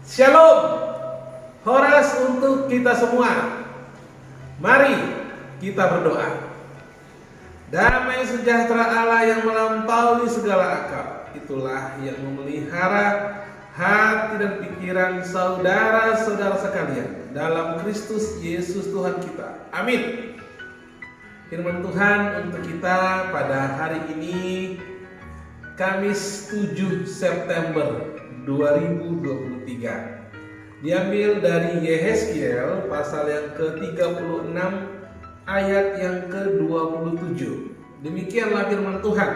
Shalom, Horas untuk kita semua. Mari kita berdoa. Damai sejahtera Allah yang melampaui segala akal, itulah yang memelihara hati dan pikiran saudara-saudara sekalian dalam Kristus Yesus Tuhan kita. Amin. Firman Tuhan untuk kita pada hari ini, Kamis 7 September 2023, diambil dari Yehezkiel pasal yang ke-36 ayat yang ke-27. Demikianlah firman Tuhan.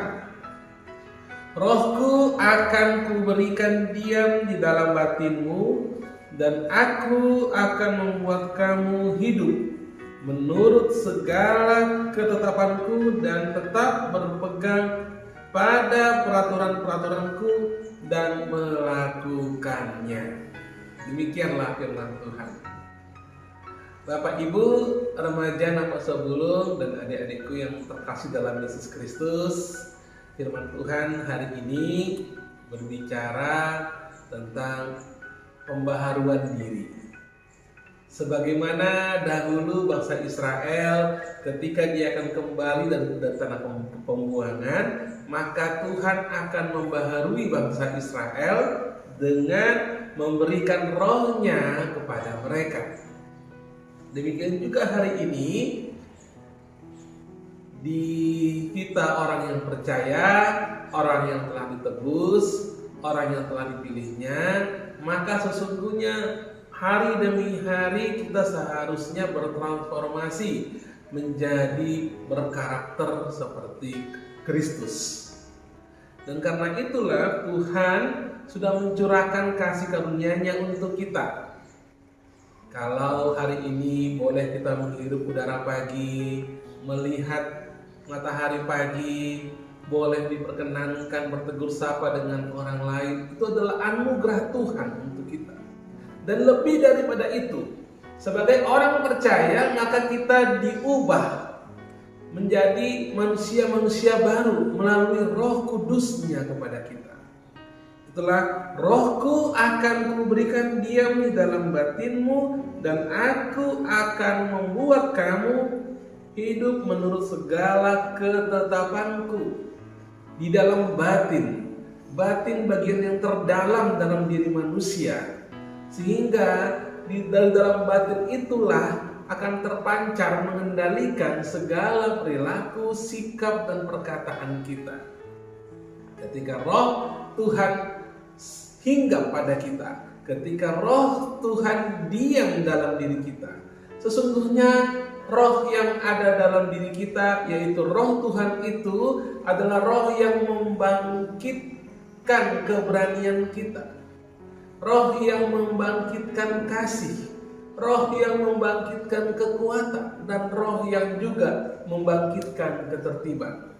Rohku akan kuberikan diam di dalam batinmu, dan aku akan membuat kamu hidup menurut segala ketetapanku dan tetap berpegang pada peraturan-peraturanku dan melakukannya. Demikianlah firman Tuhan. Bapak, Ibu, remaja, Napa Sobulung, dan adik-adikku yang terkasih dalam Yesus Kristus, firman Tuhan hari ini berbicara tentang pembaharuan diri. Sebagaimana dahulu bangsa Israel ketika dia akan kembali dari tanah pembuangan, maka Tuhan akan membaharui bangsa Israel dengan memberikan rohnya kepada mereka. Demikian juga hari ini di kita orang yang percaya, orang yang telah ditebus, orang yang telah dipilihnya, maka sesungguhnya hari demi hari kita seharusnya bertransformasi menjadi berkarakter seperti Kristus. Dan karena itulah Tuhan sudah mencurahkan kasih karunia-Nya untuk kita. Kalau hari ini boleh kita menghirup udara pagi, melihat matahari pagi, boleh diperkenankan bertegur sapa dengan orang lain, itu adalah anugerah Tuhan untuk kita. Dan lebih daripada itu, sebagai orang percaya, maka kita diubah menjadi manusia-manusia baru melalui Roh Kudus-Nya kepada kita. Itulah, Rohku akan kuberikan diam di dalam batinmu, dan aku akan membuat kamu hidup menurut segala ketetapanku. Di dalam batin bagian yang terdalam dalam diri manusia, sehingga dari dalam batin itulah akan terpancar mengendalikan segala perilaku, sikap, dan perkataan kita. Ketika Roh Tuhan hinggap pada kita, ketika Roh Tuhan diam dalam diri kita, sesungguhnya roh yang ada dalam diri kita, yaitu Roh Tuhan itu adalah roh yang membangkitkan keberanian kita, roh yang membangkitkan kasih, roh yang membangkitkan kekuatan, dan roh yang juga membangkitkan ketertiban.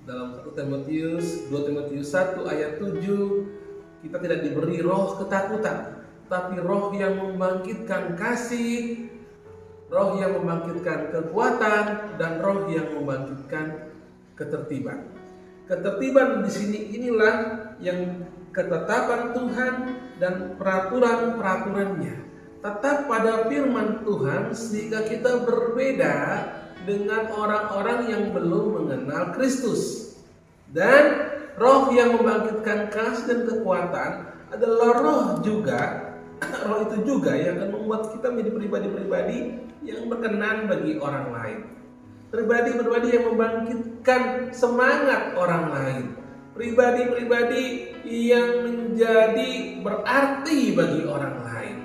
Dalam 2 Timotius 1 ayat 7, kita tidak diberi roh ketakutan, tapi roh yang membangkitkan kasih, roh yang membangkitkan kekuatan, dan roh yang membangkitkan ketertiban. Ketertiban di sini inilah yang ketetapan Tuhan dan peraturan-peraturannya tetap pada firman Tuhan, sehingga kita berbeda dengan orang-orang yang belum mengenal Kristus. Dan roh yang membangkitkan kasih dan kekuatan adalah roh itu juga yang akan membuat kita menjadi pribadi-pribadi yang berkenan bagi orang lain. Pribadi-pribadi yang membangkitkan semangat orang lain. Pribadi-pribadi yang menjadi berarti bagi orang lain.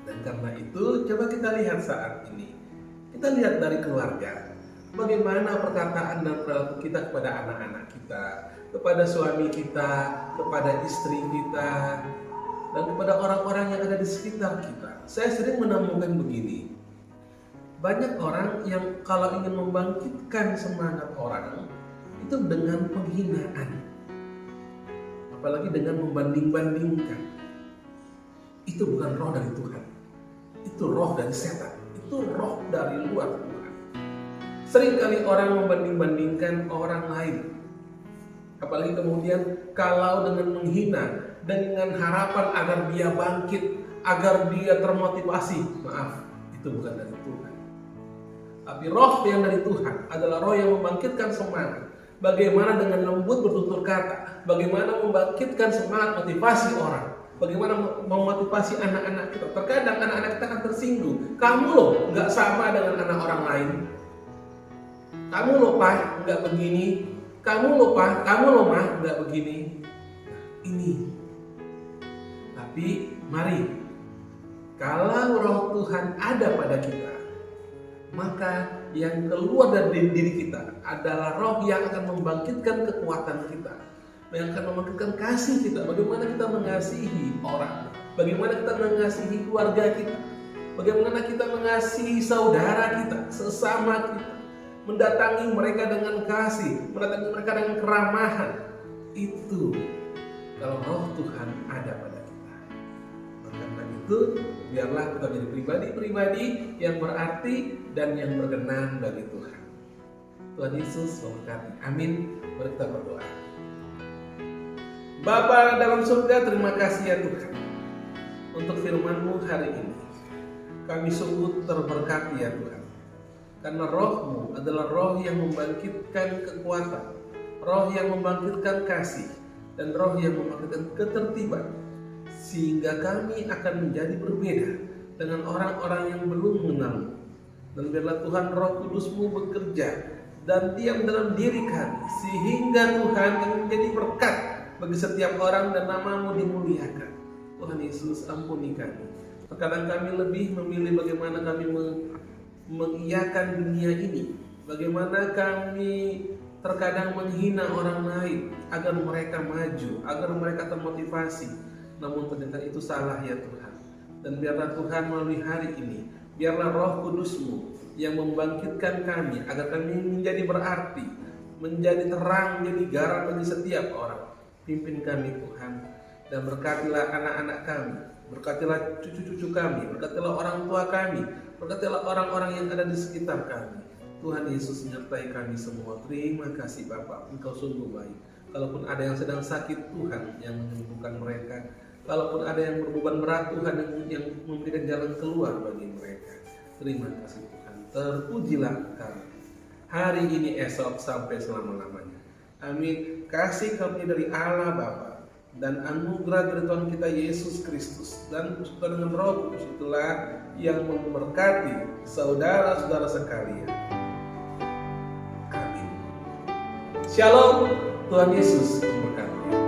Dan karena itu, coba kita lihat saat ini. Kita lihat dari keluarga. Bagaimana perkataan dan perilaku kita kepada anak-anak kita, kepada suami kita, kepada istri kita, dan kepada orang-orang yang ada di sekitar kita. Saya sering menemukan begini. Banyak orang yang kalau ingin membangkitkan semangat orang, itu dengan penghinaan, apalagi dengan membanding-bandingkan. Itu bukan roh dari Tuhan, itu roh dari setan, itu roh dari luar Tuhan. Seringkali orang membanding-bandingkan orang lain, apalagi kemudian kalau dengan menghina, dengan harapan agar dia bangkit, agar dia termotivasi. Maaf, itu bukan dari Tuhan. Tapi roh yang dari Tuhan adalah roh yang membangkitkan semangat. Bagaimana dengan lembut bertutur kata, bagaimana membangkitkan semangat motivasi orang, bagaimana memotivasi anak-anak kita. Terkadang anak-anak kita akan tersinggung. Kamu loh nggak sama dengan anak orang lain. Kamu loh Pak nggak begini. Kamu loh Pak, kamu loh Mah nggak begini. Ini. Tapi mari, kalau roh Tuhan ada pada kita, maka yang keluar dari diri kita adalah roh yang akan membangkitkan kekuatan kita, yang akan membangkitkan kasih kita. Bagaimana kita mengasihi orang, bagaimana kita mengasihi keluarga kita, bagaimana kita mengasihi saudara kita, sesama kita, mendatangi mereka dengan kasih, mendatangi mereka dengan keramahan. Itu kalau roh Tuhan ada pada kita. Karena itu biarlah kita menjadi pribadi-pribadi yang berarti dan yang berkenan bagi Tuhan. Tuhan Yesus memberkati. Amin. Mari kita berdoa. Bapa dalam surga, terima kasih ya Tuhan untuk firman-Mu hari ini. Kami sungguh terberkati ya Tuhan, karena roh-Mu adalah roh yang membangkitkan kekuatan, roh yang membangkitkan kasih, dan roh yang membangkitkan ketertiban, sehingga kami akan menjadi berbeda dengan orang-orang yang belum mengenal-Mu. Dan biarlah Tuhan roh Kudus-Mu bekerja dan diam dalam diri kami, sehingga Tuhan kami menjadi berkat bagi setiap orang dan nama-Mu dimuliakan. Tuhan Yesus, ampuni kami. Terkadang kami lebih memilih bagaimana kami mengiyakan dunia ini, bagaimana kami terkadang menghina orang lain agar mereka maju, agar mereka termotivasi. Namun ternyata itu salah ya Tuhan. Dan biarlah Tuhan melalui hari ini, biarlah roh Kudus-Mu yang membangkitkan kami agar kami menjadi berarti, menjadi terang, menjadi garam bagi setiap orang. Pimpin kami Tuhan, dan berkatilah anak-anak kami, berkatilah cucu-cucu kami, berkatilah orang tua kami, berkatilah orang-orang yang ada di sekitar kami. Tuhan Yesus menyertai kami semua. Terima kasih Bapa, Engkau sungguh baik. Kalaupun ada yang sedang sakit, Tuhan yang menyembuhkan mereka. Kalaupun ada yang berbeban berat, Tuhan yang memberikan jalan keluar bagi mereka. Terima kasih Tuhan. Terpujilah Engkau hari ini, esok, sampai selama-lamanya. Amin. Kasih karunia dari Allah Bapa dan anugerah dari Tuhan kita Yesus Kristus dan persekutuan dengan Roh Kudus itulah yang memberkati saudara-saudara sekalian. Amin. Shalom. Tuhan Yesus memberkati.